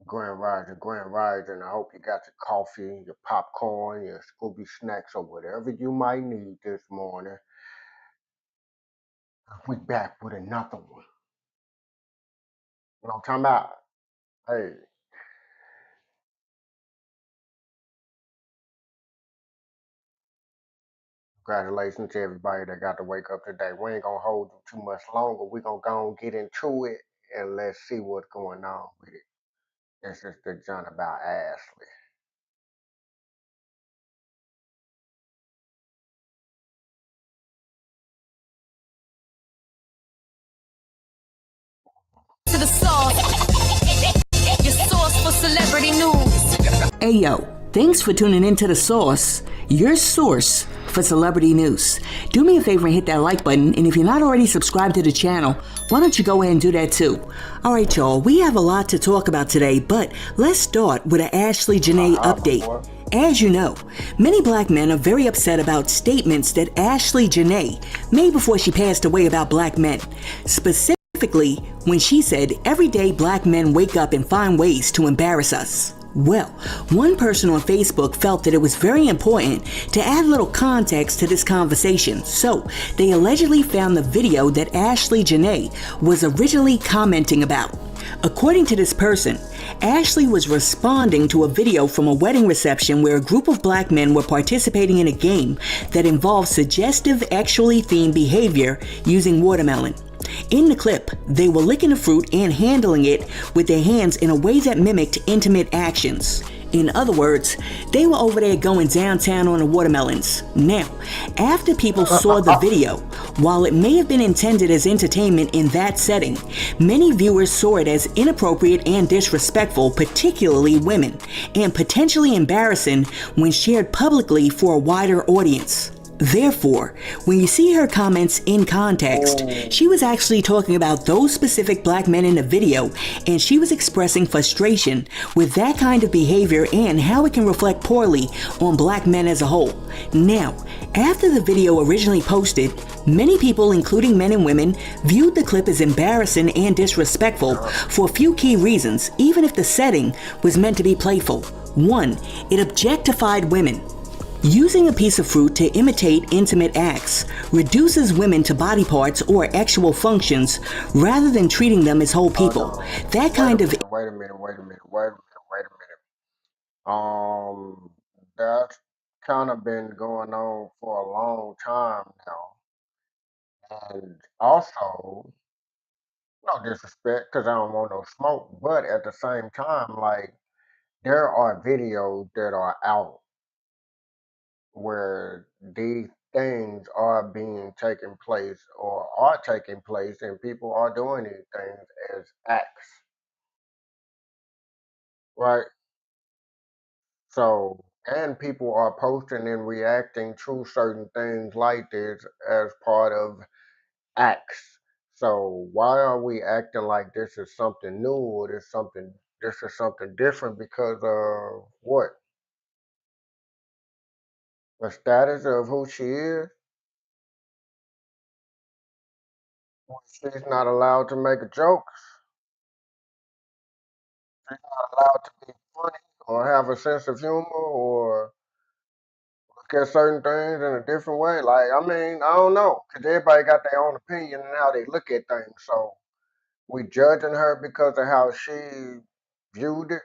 Grand Rising. I hope you got your coffee, your popcorn, your Scooby snacks, or whatever you might need this morning. We back with another one. You know what I'm talking about? Hey, congratulations to everybody that got to wake up today. We ain't gonna hold you too much longer. We gonna go and get into it and let's see what's going on with it. This is the John about Ashley. To the source, your source for celebrity news. Hey yo, thanks for tuning in to The Source, your source for celebrity news. Do me a favor and hit that like button, and if you're not already subscribed to the channel, why don't you go ahead and do that too? Alright y'all, we have a lot to talk about today, but let's start with an Ashely Janae update. As you know, many black men are very upset about statements that Ashely Janae made before she passed away about black men. Specifically, when she said, "Every day black men wake up and find ways to embarrass us." Well, one person on Facebook felt that it was very important to add a little context to this conversation, so they allegedly found the video that Ashely Janae was originally commenting about. According to this person, Ashely was responding to a video from a wedding reception where a group of black men were participating in a game that involved suggestive sexually themed behavior using watermelon. In the clip, they were licking the fruit and handling it with their hands in a way that mimicked intimate actions. In other words, they were over there going downtown on the watermelons. Now, after people saw the video, while it may have been intended as entertainment in that setting, many viewers saw it as inappropriate and disrespectful, particularly women, and potentially embarrassing when shared publicly for a wider audience. Therefore, when you see her comments in context, she was actually talking about those specific black men in the video, and she was expressing frustration with that kind of behavior and how it can reflect poorly on black men as a whole. Now, after the video originally posted, many people, including men and women, viewed the clip as embarrassing and disrespectful for a few key reasons, even if the setting was meant to be playful. 1. It objectified women. Using a piece of fruit to imitate intimate acts reduces women to body parts or actual functions rather than treating them as whole people. That kind of... Wait a minute. That's kind of been going on for a long time now. And also, no disrespect, because I don't want no smoke, but at the same time, like, there are videos that are out where these things are being taken place or are taking place, and people are doing these things as acts, right? So, and people are posting and reacting to certain things like this as part of acts. So why are we acting like this is something new or this is something different because of what? The status of who she is? She's not allowed to make a joke. She's not allowed to be funny or have a sense of humor or look at certain things in a different way. Like, I mean, I don't know, because everybody got their own opinion and how they look at things. So we judging her because of how she viewed it.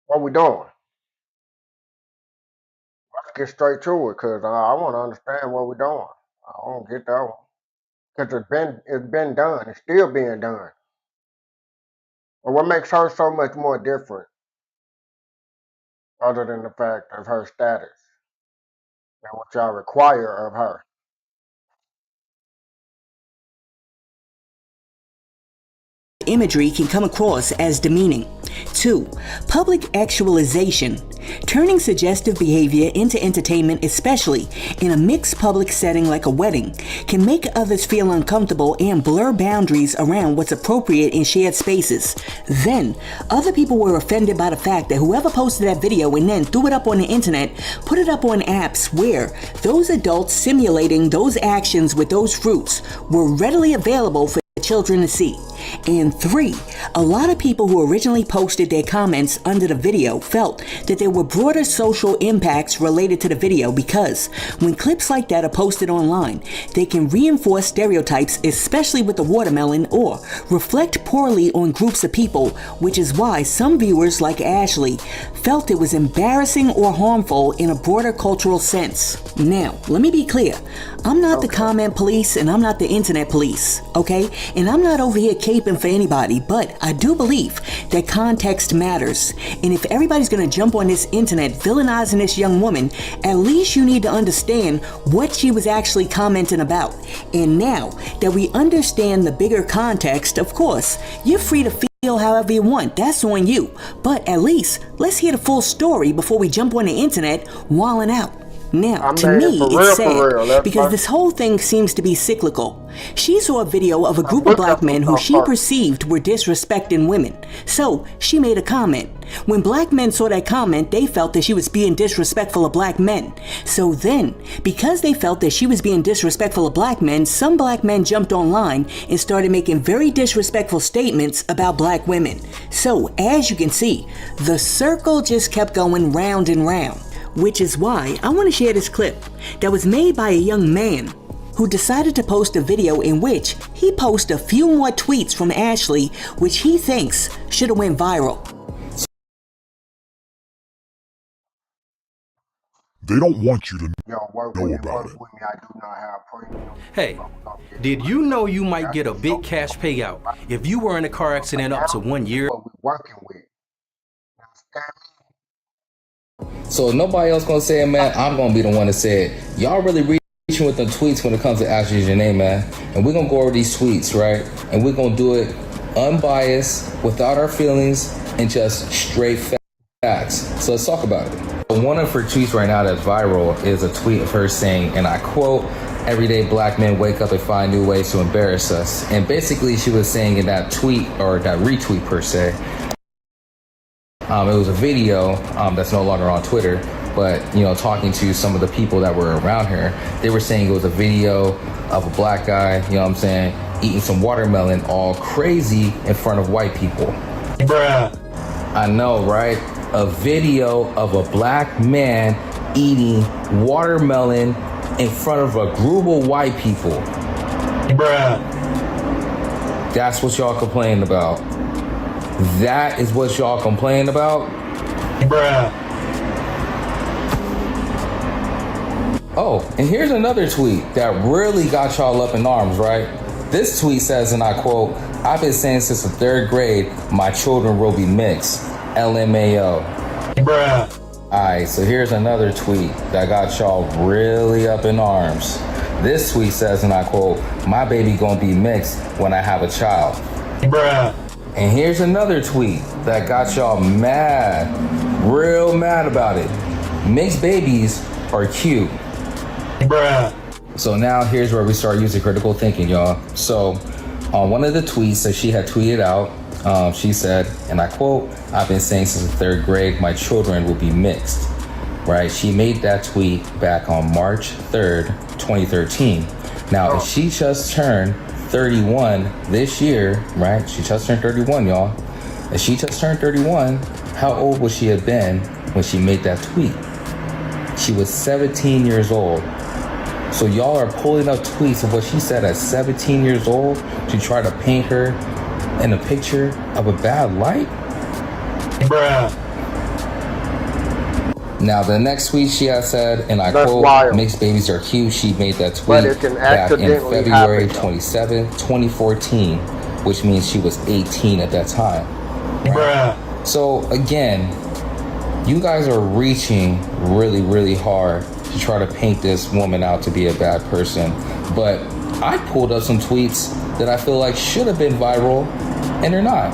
What we doing? Let's get straight to it, cause I want to understand what we're doing. I don't get that one, cause it's been done. It's still being done. But what makes her so much more different, other than the fact of her status and what y'all require of her? imagery can come across as demeaning. 2. Public actualization. Turning suggestive behavior into entertainment, especially in a mixed public setting like a wedding, can make others feel uncomfortable and blur boundaries around what's appropriate in shared spaces. Then, other people were offended by the fact that whoever posted that video and then threw it up on the internet put it up on apps where those adults simulating those actions with those fruits were readily available for children to see. And 3, a lot of people who originally posted their comments under the video felt that there were broader social impacts related to the video because when clips like that are posted online, they can reinforce stereotypes, especially with the watermelon, or reflect poorly on groups of people, which is why some viewers like Ashely felt it was embarrassing or harmful in a broader cultural sense. Now, let me be clear. I'm not the comment police and I'm not the internet police, okay? And I'm not over here caping for anybody, but I do believe that context matters. And if everybody's gonna jump on this internet villainizing this young woman, at least you need to understand what she was actually commenting about. And now that we understand the bigger context, of course, you're free to feel however you want. That's on you. But at least let's hear the full story before we jump on the internet wilding out. Now, to me, it's sad because this whole thing seems to be cyclical. She saw a video of a group of black men who she perceived were disrespecting women. So, she made a comment. When black men saw that comment, they felt that she was being disrespectful of black men. So then, because they felt that she was being disrespectful of black men, some black men jumped online and started making very disrespectful statements about black women. So, as you can see, the circle just kept going round and round. Which is why I want to share this clip that was made by a young man who decided to post a video in which he posted a few more tweets from Ashely, which he thinks should have went viral. They don't want you to know about it. Hey, did you know you might get a big cash payout if you were in a car accident up to 1 year? So nobody else gonna say it, man. I'm gonna be the one to say it. Y'all really reaching with them tweets when it comes to Ashely Janae, man. And we're gonna go over these tweets, right? And we're gonna do it unbiased, without our feelings, and just straight facts. So let's talk about it. One of her tweets right now that's viral is a tweet of her saying, and I quote, "Everyday black men wake up and find new ways to embarrass us." And basically she was saying in that tweet, or that retweet per se, it was a video that's no longer on Twitter, but, you know, talking to some of the people that were around her, they were saying it was a video of a black guy, you know what I'm saying, eating some watermelon all crazy in front of white people. Bruh. I know, right? A video of a black man eating watermelon in front of a group of white people. Bruh. That's what y'all complaining about. That is what y'all complain about? Bruh. Oh, and here's another tweet that really got y'all up in arms, right? This tweet says, and I quote, "I've been saying since the 3rd grade, my children will be mixed. LMAO." Bruh. Alright, so here's another tweet that got y'all really up in arms. This tweet says, and I quote, "My baby gonna be mixed when I have a child." Bruh. And here's another tweet that got y'all mad, real mad about it. "Mixed babies are cute." Bruh. So now here's where we start using critical thinking, y'all. So on one of the tweets that she had tweeted out, she said, and I quote, "I've been saying since the 3rd grade, my children will be mixed." Right? She made that tweet back on March 3rd, 2013. Now, if she just turned 31 this year, right? She just turned 31, y'all. If she just turned 31, how old would she have been when she made that tweet? She was 17 years old. So y'all are pulling up tweets of what she said at 17 years old to try to paint her in a picture of a bad light? Bruh. Now the next tweet she has said, and I quote, "Mixed babies are cute." She made that tweet back in February 27, 2014, which means she was 18 at that time. Bruh. So again, you guys are reaching really, really hard to try to paint this woman out to be a bad person. But I pulled up some tweets that I feel like should have been viral and they're not.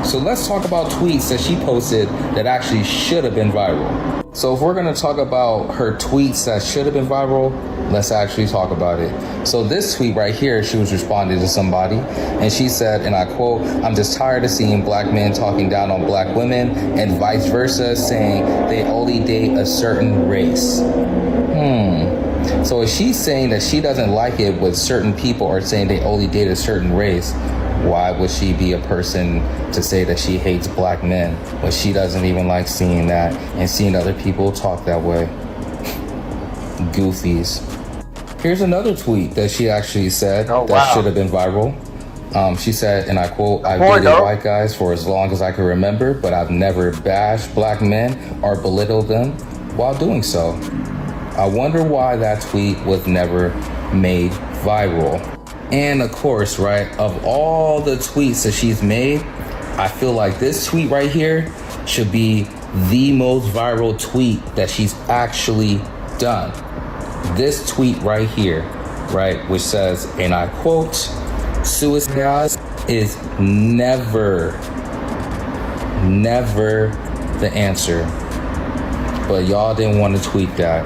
So let's talk about tweets that she posted that actually should have been viral. So if we're going to talk about her tweets that should have been viral, let's actually talk about it. So this tweet right here, she was responding to somebody, and she said, and I quote, "I'm just tired of seeing black men talking down on black women and vice versa, saying they only date a certain race." So if she's saying that she doesn't like it when certain people are saying they only date a certain race, why would she be a person to say that she hates black men when she doesn't even like seeing that and seeing other people talk that way? Goofies. Here's another tweet that she actually said should have been viral. She said, and I quote, "I've dated white guys for as long as I can remember, but I've never bashed black men or belittled them while doing so." I wonder why that tweet was never made viral. And of course, right, of all the tweets that she's made, I feel like this tweet right here should be the most viral tweet that she's actually done. This tweet right here, right, which says, and I quote, "Suicide is never the answer." But y'all didn't want to tweet that.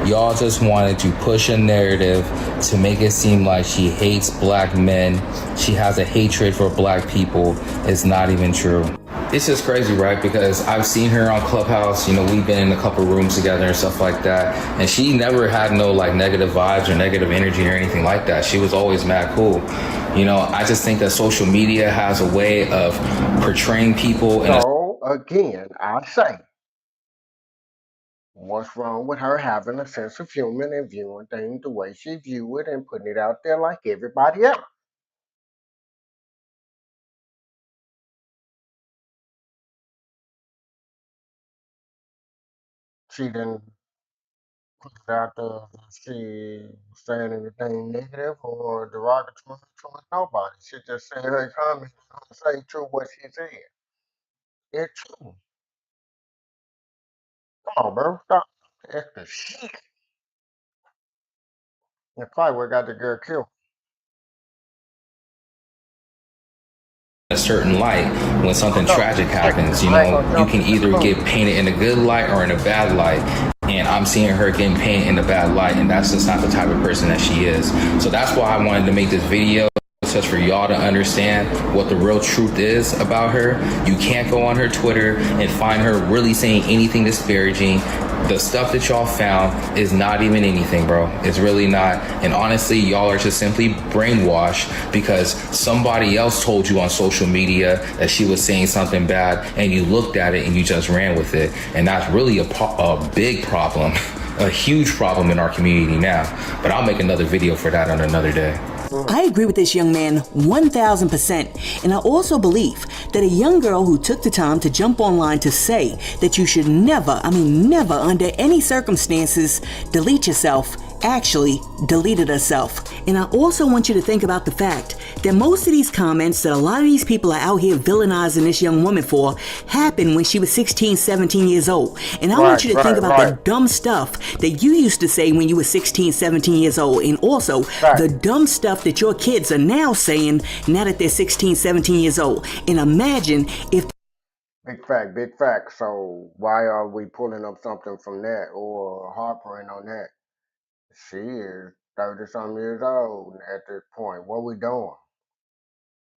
Y'all just wanted to push a narrative to make it seem like she hates black men. She has a hatred for black people. It's not even true. It's just crazy, right? Because I've seen her on Clubhouse, you know, we've been in a couple rooms together and stuff like that. And she never had no like negative vibes or negative energy or anything like that. She was always mad cool. You know, I just think that social media has a way of portraying people. So again, I say, what's wrong with her having a sense of humor and viewing things the way she view it and putting it out there like everybody else? She didn't put it out there that she was saying anything negative or derogatory towards nobody. She just said her comment and say true what she said. It's true. Come on, bro. Stop. That's the shit. That's probably what got the girl killed. A certain light when something tragic happens. You know, you can either get painted in a good light or in a bad light, and I'm seeing her getting painted in a bad light, and that's just not the type of person that she is. So that's why I wanted to make this video, just for y'all to understand what the real truth is about her. You can't go on her Twitter and find her really saying anything disparaging. The stuff that y'all found is not even anything, bro. It's really not. And honestly, y'all are just simply brainwashed because somebody else told you on social media that she was saying something bad, and you looked at it and you just ran with it. And that's really a big problem, a huge problem in our community now. But I'll make another video for that on another day. I agree with this young man 1000%, and I also believe that a young girl who took the time to jump online to say that you should never, never under any circumstances delete yourself, actually deleted herself. And I also want you to think about the fact that most of these comments that a lot of these people are out here villainizing this young woman for happened when she was 16, 17 years old. And I want you to think about the dumb stuff that you used to say when you were 16, 17 years old, and also the dumb stuff that your kids are now saying now that they're 16, 17 years old. And imagine if... Big fact. So why are we pulling up something from that or harping on that? She is 30-some years old at this point. What we doing?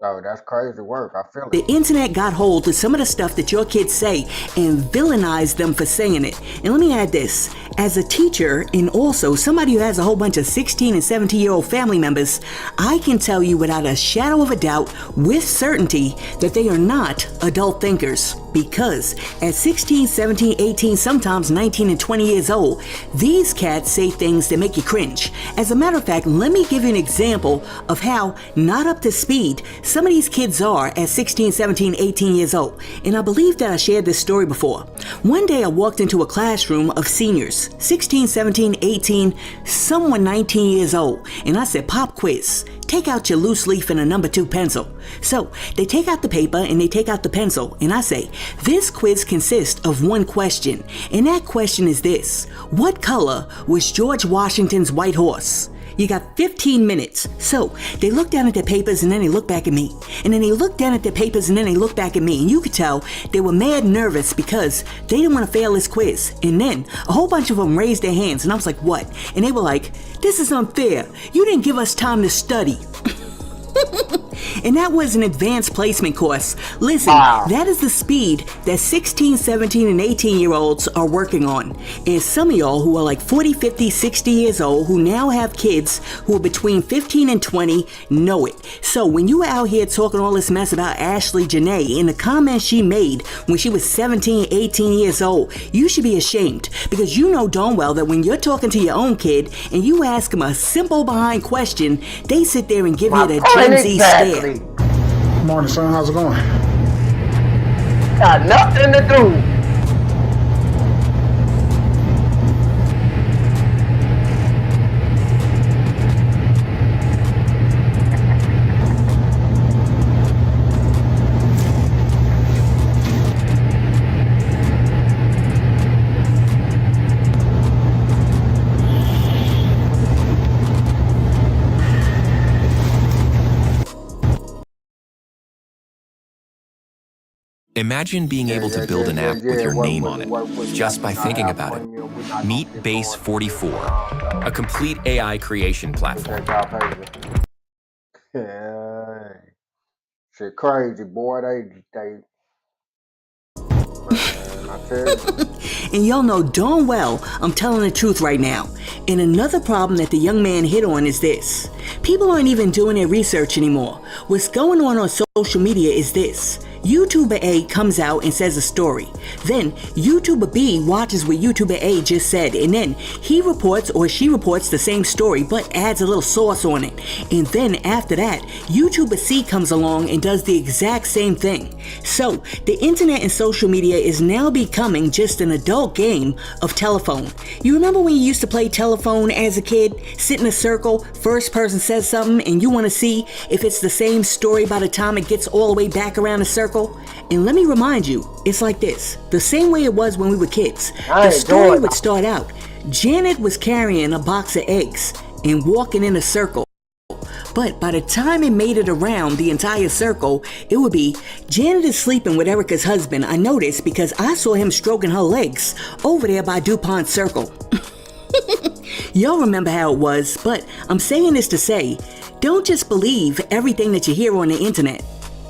Oh, that's crazy work. I feel it. The internet got hold of some of the stuff that your kids say and villainized them for saying it. And let me add this. As a teacher and also somebody who has a whole bunch of 16 and 17-year-old family members, I can tell you without a shadow of a doubt, with certainty, that they are not adult thinkers. Because at 16, 17, 18, sometimes 19 and 20 years old, these cats say things that make you cringe. As a matter of fact, let me give you an example of how not up to speed some of these kids are at 16, 17, 18 years old. And I believe that I shared this story before. One day I walked into a classroom of seniors, 16, 17, 18, someone 19 years old. And I said, "Pop quiz. Take out your loose leaf and a number 2 pencil." So they take out the paper and they take out the pencil. And I say, this quiz consists of one question. And that question is this: what color was George Washington's white horse? You got 15 minutes. So they look down at their papers and then they look back at me. And then they look down at their papers and then they look back at me. And you could tell they were mad nervous because they didn't want to fail this quiz. And then a whole bunch of them raised their hands and I was like, what? And they were like, this is unfair. You didn't give us time to study. And that was an advanced placement course. Listen, that is the speed that 16, 17, and 18-year-olds are working on. And some of y'all who are like 40, 50, 60 years old, who now have kids who are between 15 and 20, know it. So when you were out here talking all this mess about Ashely Janae and the comments she made when she was 17, 18 years old, you should be ashamed. Because you know darn well that when you're talking to your own kid and you ask them a simple behind question, they sit there and give you the Gen Z stare. Good morning, son. How's it going? Got nothing to do. Imagine being able to build an app with your name on it, just by thinking about it. Meet Base 44, a complete AI creation platform. Yeah. Shit crazy, boy. They And y'all know darn well I'm telling the truth right now. And another problem that the young man hit on is this. People aren't even doing their research anymore. What's going on social media is this. YouTuber A comes out and says a story. Then YouTuber B watches what YouTuber A just said, and then he reports or she reports the same story but adds a little sauce on it. And then after that, YouTuber C comes along and does the exact same thing. So the internet and social media is now becoming just an adult game of telephone. You remember when you used to play telephone as a kid? Sit in a circle, first person says something, and you want to see if it's the same story by the time it gets all the way back around the circle? And let me remind you, it's like this. The same way it was when we were kids. The story would start out. Janet was carrying a box of eggs and walking in a circle. But by the time it made it around the entire circle, it would be, Janet is sleeping with Erica's husband. I noticed because I saw him stroking her legs over there by DuPont Circle. Y'all remember how it was, but I'm saying this to say, don't just believe everything that you hear on the internet.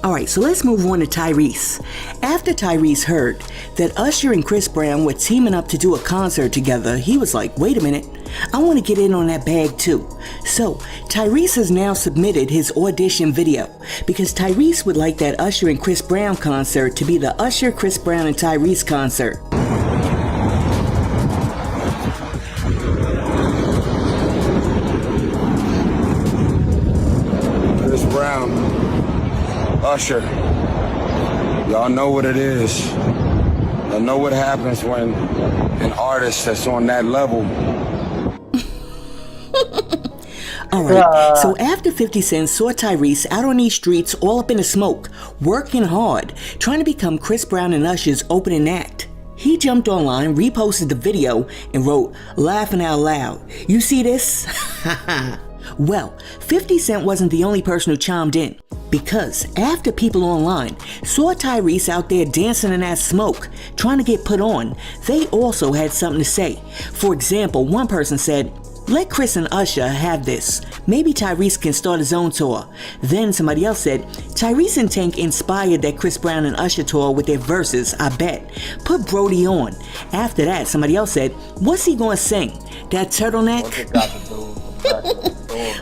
Alright, so let's move on to Tyrese. After Tyrese heard that Usher and Chris Brown were teaming up to do a concert together, he was like, wait a minute, I want to get in on that bag too. So, Tyrese has now submitted his audition video because Tyrese would like that Usher and Chris Brown concert to be the Usher, Chris Brown, and Tyrese concert. Chris Brown, Usher, y'all know what it is. Y'all know what happens when an artist that's on that level. Alright, so after 50 Cent saw Tyrese out on these streets all up in the smoke, working hard, trying to become Chris Brown and Usher's opening act, he jumped online, reposted the video, and wrote, laughing out loud. You see this? Well, 50 Cent wasn't the only person who chimed in, because after people online saw Tyrese out there dancing in that smoke, trying to get put on, they also had something to say. For example, one person said, let Chris and Usher have this. Maybe Tyrese can start his own tour. Then somebody else said, Tyrese and Tank inspired that Chris Brown and Usher tour with their verses, I bet. Put Brody on. After that, somebody else said, what's he gonna sing? That turtleneck?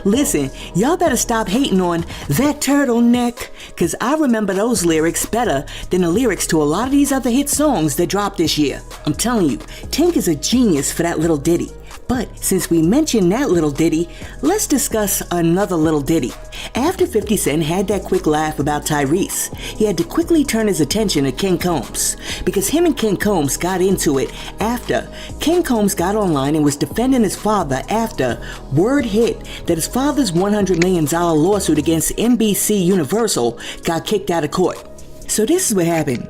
Listen, y'all better stop hating on that turtleneck, cause I remember those lyrics better than the lyrics to a lot of these other hit songs that dropped this year. I'm telling you, Tank is a genius for that little ditty. But since we mentioned that little ditty, let's discuss another little ditty. After 50 Cent had that quick laugh about Tyrese, he had to quickly turn his attention to Ken Combs, because him and Ken Combs got into it after Ken Combs got online and was defending his father after word hit that his father's $100 million lawsuit against NBC Universal got kicked out of court. So this is what happened.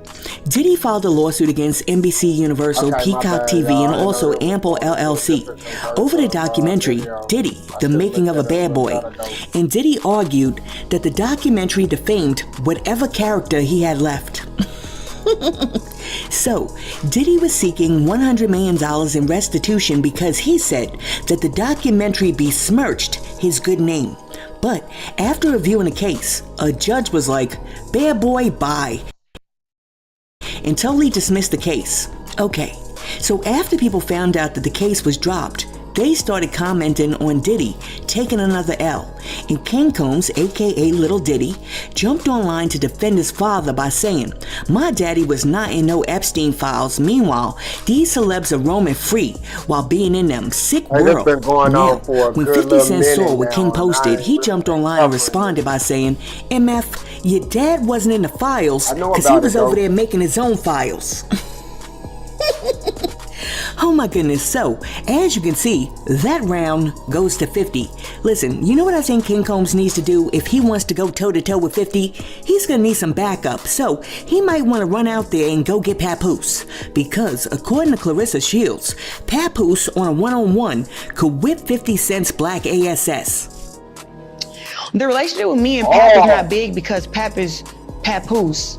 Diddy filed a lawsuit against NBC Universal, Peacock TV, and also Ample LLC over the documentary Diddy, The Making of a Bad Boy. And Diddy argued that the documentary defamed whatever character he had left. So, Diddy was seeking $100 million in restitution because he said that the documentary besmirched his good name. But after reviewing the case, a judge was like, "Bad boy, bye," and totally dismissed the case. Okay, so after people found out that the case was dropped, they started commenting on Diddy taking another L. And King Combs, aka Little Diddy, jumped online to defend his father by saying, "My daddy was not in no Epstein files. Meanwhile, these celebs are roaming free while being in them. Sick world." Now, when 50 Cent saw what King posted, he jumped online and responded by saying, "MF, your dad wasn't in the files because he was over there making his own files." Oh my goodness, so as you can see, that round goes to 50. Listen, you know what I think King Combs needs to do if he wants to go toe-to-toe with 50? He's gonna need some backup, so he might want to run out there and go get Papoose. Because according to Clarissa Shields, Papoose on a one-on-one could whip 50 Cent's black ASS. The relationship with me and Pap is not big because Pap is Papoose.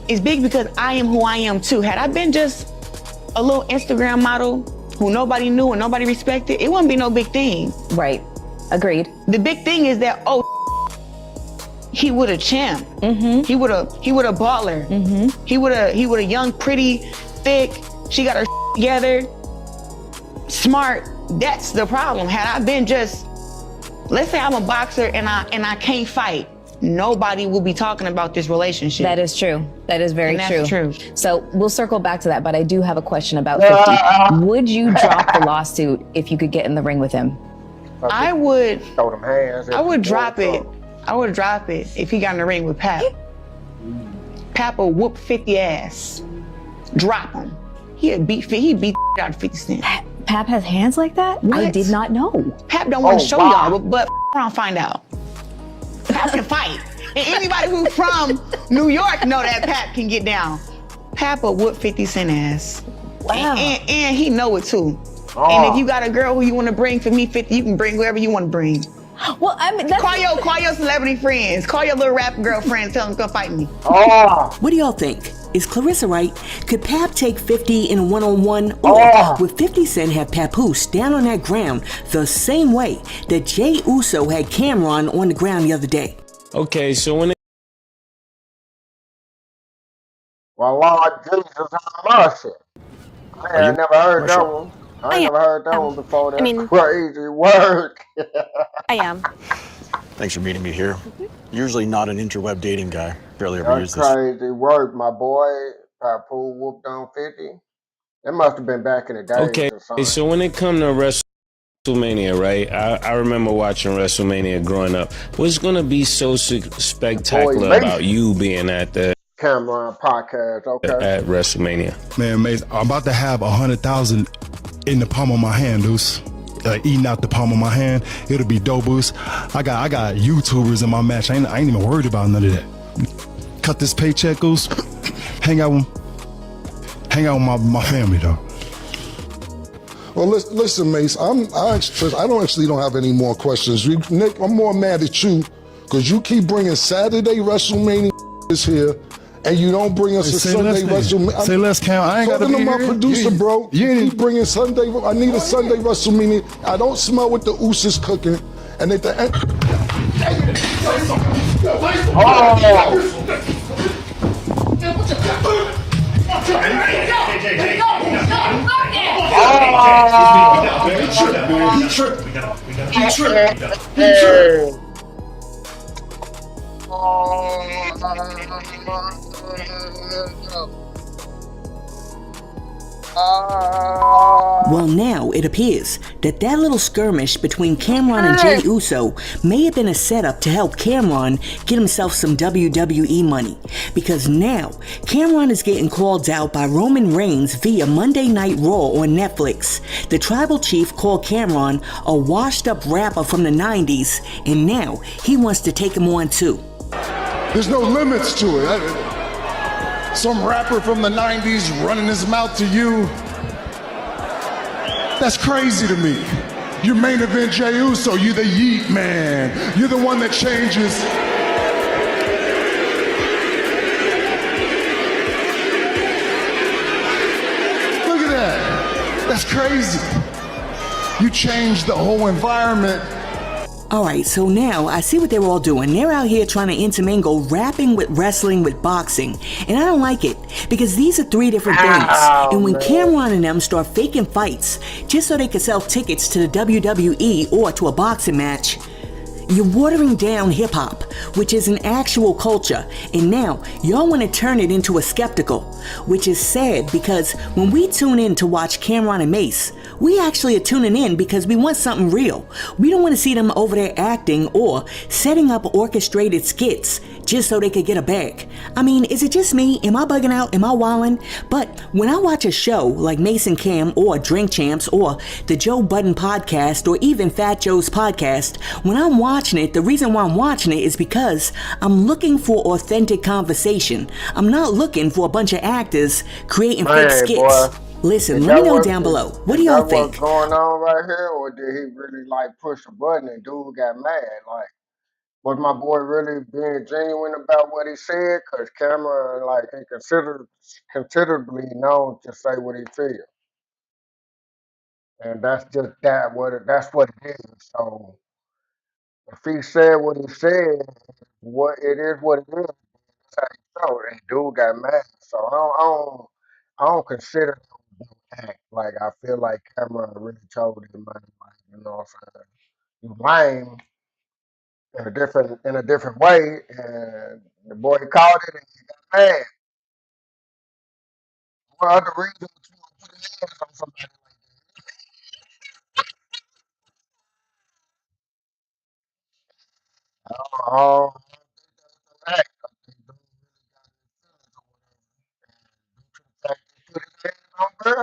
It's big because I am who I am too. Had I been just a little Instagram model who nobody knew and nobody respected, it wouldn't be no big thing. Right. Agreed. The big thing is that, he would a champ. Mm-hmm. He would a baller. Mm-hmm. He would a young, pretty, thick, she got her together, smart. That's the problem. Had I been just, let's say I'm a boxer and I can't fight, nobody will be talking about this relationship. That is true. That is very true. So we'll circle back to that, but I do have a question about 50. Would you drop the lawsuit if you could get in the ring with him? I would. Throw them hands. I would drop it. I would drop it if he got in the ring with Pap. Pap will whoop 50 ass. Drop him. He beat the out of 50 Cent. Pap has hands like that? What? I did not know. Pap don't want to show y'all, but around find out. Pap can fight. And anybody who's from New York know that Pap can get down. Pap will whoop 50 Cent ass. Wow. And he know it too. And if you got a girl who you want to bring for me 50, you can bring whoever you want to bring. Well, I mean, call your celebrity friends. Call your little rap girlfriends. Tell them to come fight me. What do y'all think? Is Clarissa right? Could Pap take 50 in a one-on-one? Or would 50 Cent have Papoose down on that ground the same way that Jay Uso had Cameron on the ground the other day? Okay, so when Well, Lord Jesus have mercy. I never heard that one. I never heard that one before. That's crazy work. I am. Thanks for meeting me here. Usually not an interweb dating guy. Barely ever use this. That's crazy work, my boy. Papoose whooped on 50. It must have been back in the day. Okay, so when it come to WrestleMania, right? I remember watching WrestleMania growing up. What's gonna be so spectacular about you being at the Cameron podcast? Okay. At WrestleMania, man, Mace, I'm about to have 100,000 in the palm of my hand, Deuce. Eating out the palm of my hand. It'll be dope, Boost. I got YouTubers in my match. I ain't even worried about none of that. Cut this paycheck, Goose. Hang out with my family, though. Well, listen, Mace. I don't have any more questions. Nick, I'm more mad at you because you keep bringing Saturday WrestleMania here, and you don't bring us a Sunday WrestleMania. Say less, Cam. I ain't got to be here. Talking to my producer, bro. You keep bringing Sunday. I need a Sunday WrestleMania. I don't smell what the Usos cooking, and at the end. Well, now it appears that little skirmish between Cameron and Jay Uso may have been a setup to help Cameron get himself some WWE money. Because now, Cameron is getting called out by Roman Reigns via Monday Night Raw on Netflix. The tribal chief called Cameron a washed-up rapper from the 90s, and now he wants to take him on too. There's no limits to it. some rapper from the 90s running his mouth to you. That's crazy to me. You main event Jey Uso, you the yeet man. You're the one that changes. Look at that. That's crazy. You changed the whole environment. Alright, so now I see what they're all doing. They're out here trying to intermingle rapping with wrestling with boxing. And I don't like it, because these are three different things. And when Cameron and them start faking fights just so they can sell tickets to the WWE or to a boxing match, you're watering down hip-hop, which is an actual culture, and now y'all want to turn it into a spectacle, which is sad, because when we tune in to watch Cameron and Mace, we actually are tuning in because we want something real. We don't want to see them over there acting or setting up orchestrated skits just so they could get a bag. I mean, is it just me? Am I bugging out? Am I wildin'? But when I watch a show like Mace and Cam or Drink Champs or the Joe Budden podcast or even Fat Joe's podcast, when I'm watching it, the reason why I'm watching it is because I'm looking for authentic conversation. I'm not looking for a bunch of actors creating fake skits. Boy. Listen, let me know down below. What do y'all think? What's going on right here, or did he really like push a button and dude got mad? Like, was my boy really being genuine about what he said? Cause Cameron, like, he considerably known to say what he feels, and that's just that's what it is. So if he said what he said, what it is, what it is. That's how you know. And dude got mad, so I don't consider act. Like, I feel like Cameron really told him, man, like, you know what I'm saying? You lame in a different way, and the boy called it and he got mad. What other reason would you want to put his hands on somebody like that? Oh, act. I think dude really got his feelings or whatever. And due to the fact he put his hands on her,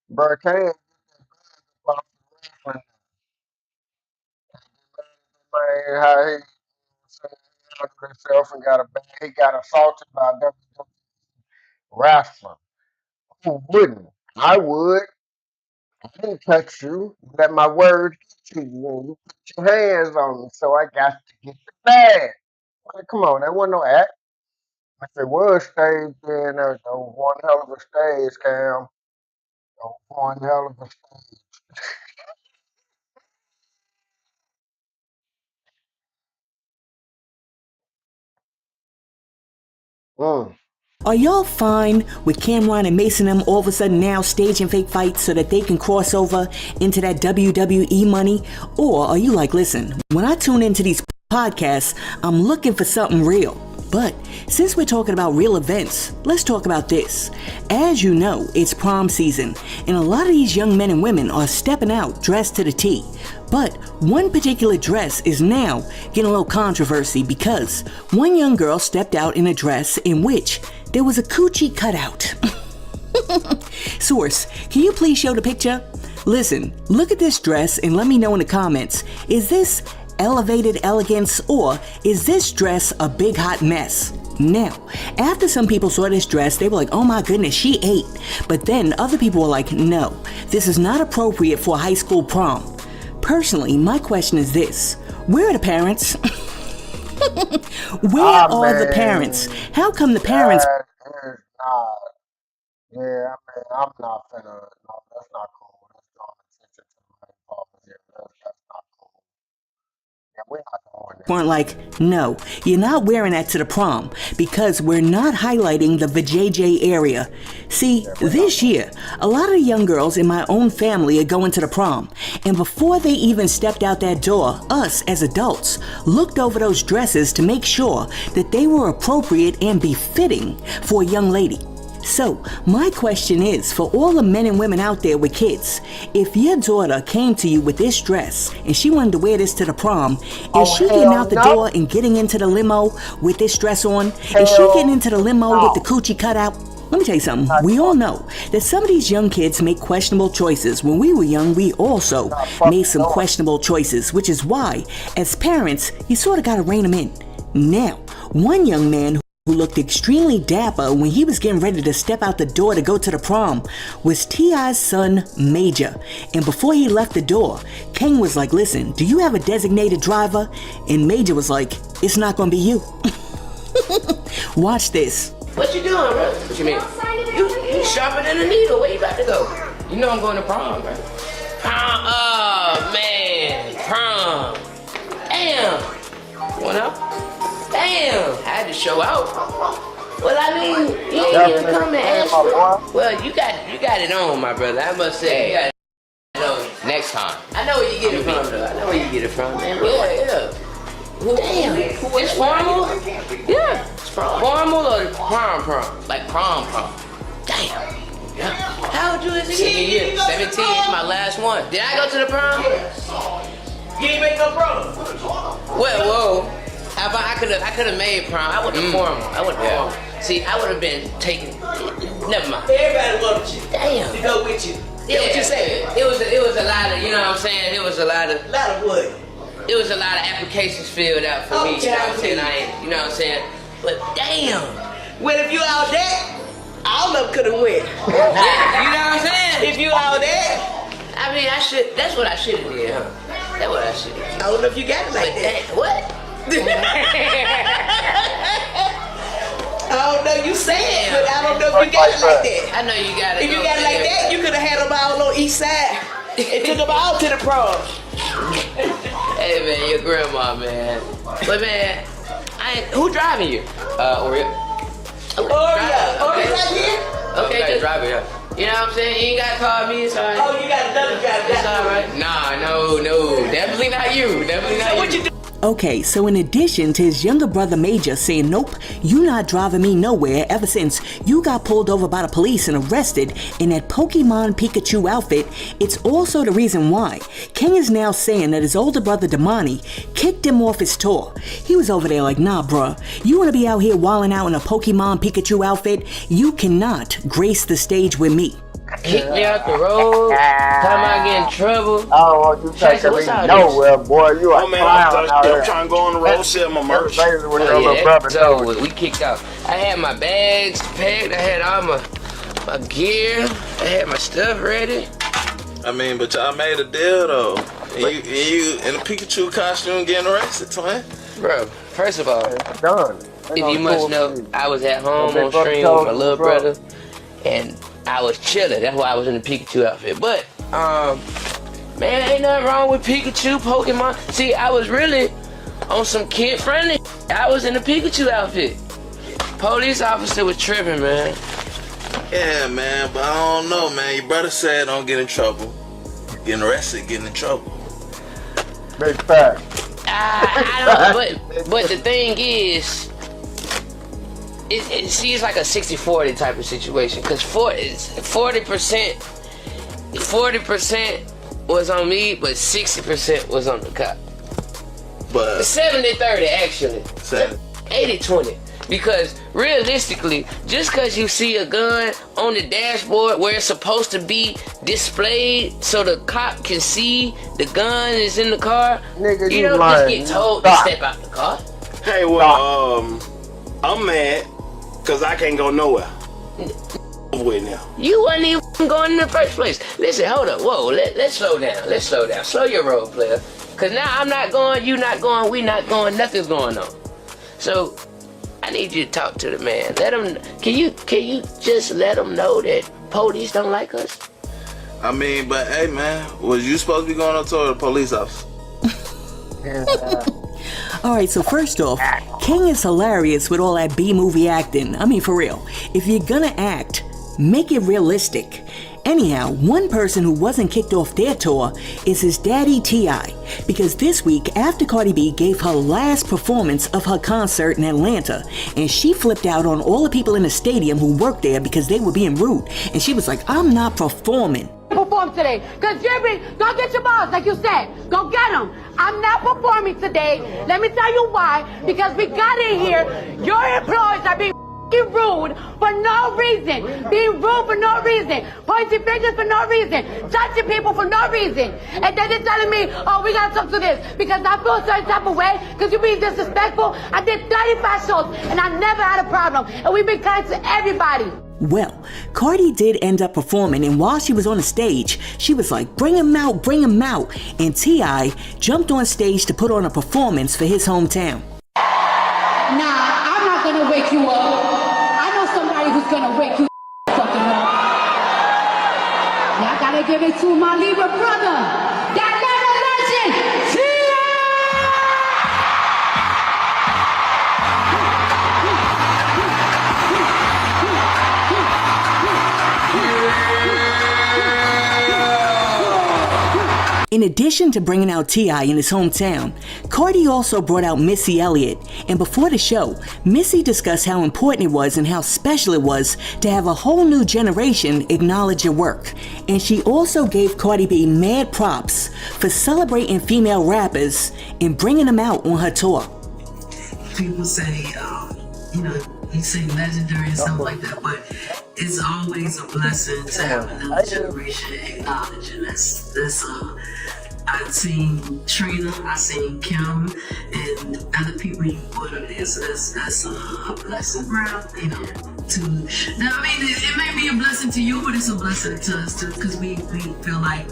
bro can't get that bag up off the wrestling. Man, how he handled himself and got a bag. He got assaulted by a WWE wrestler. Who wouldn't? I would. I didn't touch you. You let my word get to you, and you put your hands on me, so I got to get the bag. Like, come on, that wasn't no act. If it was staged, then that was one hell of a stage, Cam. That was one hell of a stage. Are y'all fine with Cameron and Mason them all of a sudden now staging fake fights so that they can cross over into that WWE money? Or are you like, listen, when I tune into these podcasts, I'm looking for something real. But since we're talking about real events, let's talk about this. As you know, it's prom season, and a lot of these young men and women are stepping out dressed to the T. But one particular dress is now getting a little controversy because one young girl stepped out in a dress in which there was a coochie cutout. Source, can you please show the picture? Listen, look at this dress and let me know in the comments. Is this elevated elegance, or is this dress a big hot mess? Now, after some people saw this dress, they were like, oh my goodness, she ate. But then other people were like, no, this is not appropriate for a high school prom. Personally, my question is this: where are the parents? Where are the parents? How come the parents? Yeah, I mean, I'm not finna. No, that's not cool. That's drawing attention to the main part here. That's not cool. Yeah, we're not going there. Weren't like, no, you're not wearing that to the prom because we're not highlighting the vajayjay area. See, this year, a lot of young girls in my own family are going to the prom, and before they even stepped out that door, us as adults looked over those dresses to make sure that they were appropriate and befitting for a young lady. So, my question is, for all the men and women out there with kids, if your daughter came to you with this dress and she wanted to wear this to the prom, is she getting out the door and getting into the limo with this dress on? Is she getting into the limo with the coochie cutout? Let me tell you something. We all know that some of these young kids make questionable choices. When we were young, we also made some questionable choices, which is why, as parents, you sort of got to rein them in. Now, one young man who looked extremely dapper when he was getting ready to step out the door to go to the prom was T.I.'s son, Major. And before he left the door, King was like, listen, do you have a designated driver? And Major was like, it's not gonna be you. Watch this. What you doing, bro? What you mean? You sharper than a needle. Where you about to go? You know I'm going to prom, bro. Prom? Oh, man. Prom. Damn. You want up? Damn. I had to show out. Well, I mean, you ain't even come and ask me. Well, you got it on, my brother. I must say, you got it on next time. I know where you get it from, though. I know where you get it from, man. Yeah. Damn. It's formal? Yeah. Formal or prom? Like prom. Damn. Yeah. How old you is again? 17 is my last one. Did I go to the prom? You ain't make no prom. Well, whoa. I could have made prom. I wouldn't have formal. See, I would have been taken. Never mind. Everybody loved you. Damn. To go with you. Yeah. What you saying? It was a lot of, you know what I'm saying? It was a lot of what? It was a lot of applications filled out for me. You know what I'm saying? You know what I'm saying? But damn. Well, if you out there, all of them could have went. Yeah, you know what I'm saying? If you out there, I mean, that's what I should have did, huh? That's what I should have. I don't know if you got it like that. What? I don't know, you said, but I don't know if you got it like that. I know you got it. If you got it like that, you could have had them all on each side and took them all to the prom. Hey man, your grandma, man. But man, who driving you? Oreo. Oreo right here? Okay, just drive it. You know what I'm saying? You ain't gotta call me, it's alright. Oh, you got another driver. It's alright. Nah, no. Definitely not you. Definitely not you. What you do? Okay, so in addition to his younger brother Major saying, nope, you not driving me nowhere ever since you got pulled over by the police and arrested in that Pokemon Pikachu outfit, it's also the reason why King is now saying that his older brother Damani kicked him off his tour. He was over there like, nah bruh, you wanna be out here wilding out in a Pokemon Pikachu outfit? You cannot grace the stage with me. Kick me out the road, time I get in trouble. I don't want you taking me nowhere, boy. You are clown out here. I'm trying to go on the road, sell my merch. We kicked out. I had my bags packed, I had all my gear, I had my stuff ready. I mean, but y'all made a deal though. And you in a Pikachu costume getting arrested, twin. Bro, first of all, done. If you must know, I was at home on stream with my little brother, and I was chilling. That's why I was in the Pikachu outfit. But, man, ain't nothing wrong with Pikachu, Pokemon. See, I was really on some kid-friendly. I was in the Pikachu outfit. Police officer was tripping, man. Yeah, man, but I don't know, man. Your brother said don't get in trouble. Getting arrested, getting in trouble. Big fact. I don't, but the thing is, it's like a 60-40 type of situation, because 40% was on me, but 60% was on the cop. But 70-30 actually. 80-20. Because realistically, just because you see a gun on the dashboard where it's supposed to be displayed so the cop can see the gun is in the car, nigga, you don't just get told to step out the car. Hey, well, I'm mad because I can't go nowhere. With now. You wasn't even going in the first place. Listen, hold up. Whoa, let's slow down. Let's slow down. Slow your roll, player. Because now I'm not going, you not going, we not going, nothing's going on. So I need you to talk to the man. Let him. Can you just let him know that police don't like us? I mean, but hey, man, was you supposed to be going up to the police officer? Alright, so first off, King is hilarious with all that B-movie acting. I mean, for real. If you're gonna act, make it realistic. Anyhow, one person who wasn't kicked off their tour is his daddy T.I. Because this week, after Cardi B gave her last performance of her concert in Atlanta, and she flipped out on all the people in the stadium who worked there because they were being rude, and she was like, I'm not performing. Perform today, because Jerry, go get your balls, like you said. Go get them. I'm not performing today. Let me tell you why. Because we got in here, your employees are being rude for no reason, being rude for no reason, pointing fingers for no reason, touching people for no reason, and then they're telling me, oh, we gotta talk to this because I feel a certain type of way because you're being disrespectful. I did 35 shows and I never had a problem, and we've been kind to everybody. Well, Cardi did end up performing, and while she was on the stage, she was like, bring him out, and T.I. jumped on stage to put on a performance for his hometown. Nah, I'm not gonna wake you up. I know somebody who's gonna wake you fucking up. Y'all gotta give it to my Libra brother, that never legend, T.I. In addition to bringing out T.I. in his hometown, Cardi also brought out Missy Elliott, and before the show, Missy discussed how important it was and how special it was to have a whole new generation acknowledge your work. And she also gave Cardi B mad props for celebrating female rappers and bringing them out on her tour. People say, you say legendary and stuff like that, but it's always a blessing to have another generation acknowledging this. I've seen Trina, I've seen Kim, and other people you put on there, so that's a blessing. It may be a blessing to you, but it's a blessing to us too, because we feel like,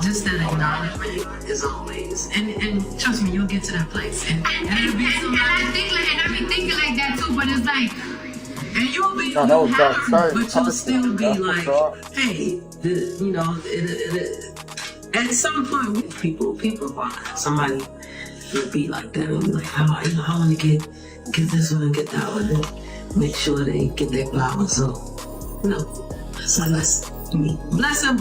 just that acknowledgement is always, and trust me, you'll get to that place. And it'll be somebody. And I be thinking like that too, but it's like, and you'll be, but you'll still be like, hey, at some point, people, somebody would be like that and be like, I want to get this one and get that one and make sure they get their flowers. So, so that's me. Blessing.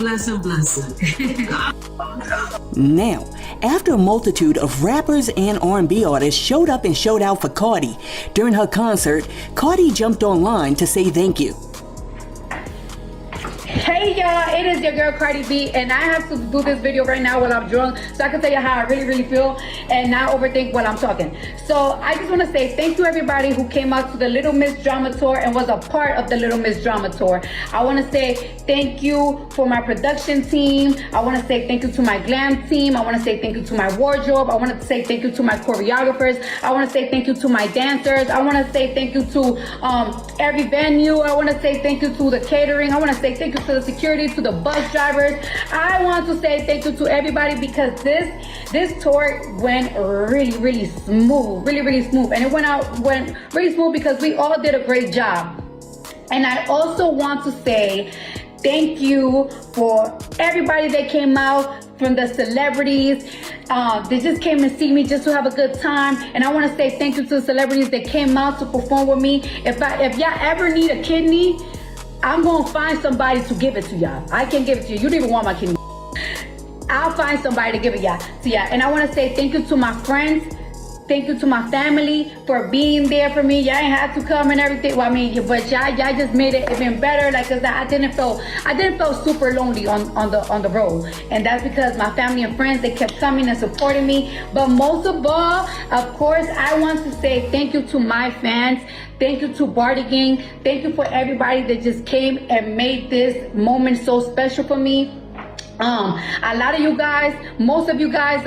Now, after a multitude of rappers and R&B artists showed up and showed out for Cardi during her concert, Cardi jumped online to say thank you. Hey y'all, it is your girl Cardi B, and I have to do this video right now while I'm drunk so I can tell you how I really feel and not overthink while I'm talking. So I just want to say thank you everybody who came out to the Little Miss Drama Tour and was a part of the Little Miss Drama Tour. I want to say thank you for my production team. I want to say thank you to my glam team. I want to say thank you to my wardrobe. I want to say thank you to my choreographers. I want to say thank you to my dancers. I want to say thank you to every venue. I want to say thank you to the catering. I want to say thank you to the security, to the bus drivers. I want to say thank you to everybody because this tour went really smooth, really smooth, and it went really smooth because we all did a great job. And I also want to say thank you for everybody that came out, from the celebrities. They just came and see me just to have a good time. And I want to say thank you to the celebrities that came out to perform with me. If y'all ever need a kidney, I'm gonna find somebody to give it to y'all. I can't give it to you. You don't even want my kidney. I'll find somebody to give it to y'all. And I want to say thank you to my friends. Thank you to my family for being there for me. Y'all ain't had to come and everything. Well, I mean, but y'all just made it even better. Like, cause I didn't feel super lonely on the road, and that's because my family and friends, they kept coming and supporting me. But most of all, of course, I want to say thank you to my fans. Thank you to Barty Gang. Thank you for everybody that just came and made this moment so special for me. A lot of you guys, most of you guys,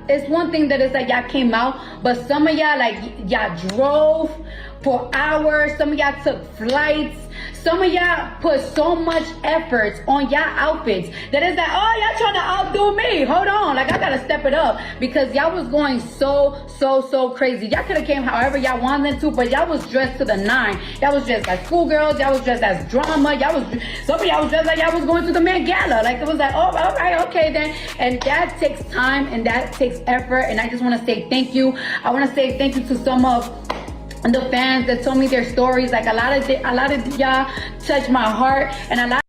it's one thing that is like y'all came out, but some of y'all, like, y'all drove for hours, some of y'all took flights, some of y'all put so much effort on y'all outfits that it's like, oh, y'all trying to outdo me. Hold on, like, I gotta step it up because y'all was going so crazy. Y'all could have came however y'all wanted to, but y'all was dressed to the nine. Y'all was dressed like schoolgirls. Y'all was dressed as drama. Some of y'all was dressed like y'all was going to the Met Gala. Like, it was like, oh, all right, okay then. And that takes time and that takes effort. And I just want to say thank you. I want to say thank you to some of the fans that told me their stories. Like, a lot of y'all touched my heart, and a lot.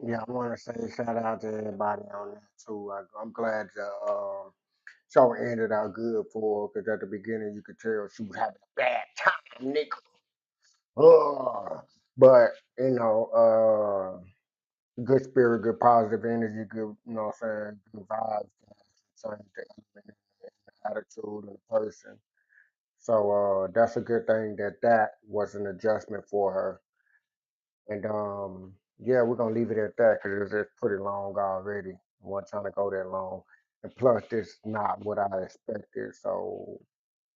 Yeah, I want to say shout out to everybody on that too. I'm glad the show ended out good for her because at the beginning you could tell she was having a bad time, nigga. But good spirit, good positive energy, good, what I'm saying, good vibes, change the element and the attitude of the person. So that's a good thing that was an adjustment for her. And yeah, we're gonna leave it at that because it's pretty long already. I wasn't trying to go that long. And plus, it's not what I expected. So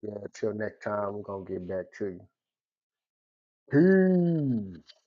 yeah, till next time, we're gonna get back to you. Peace.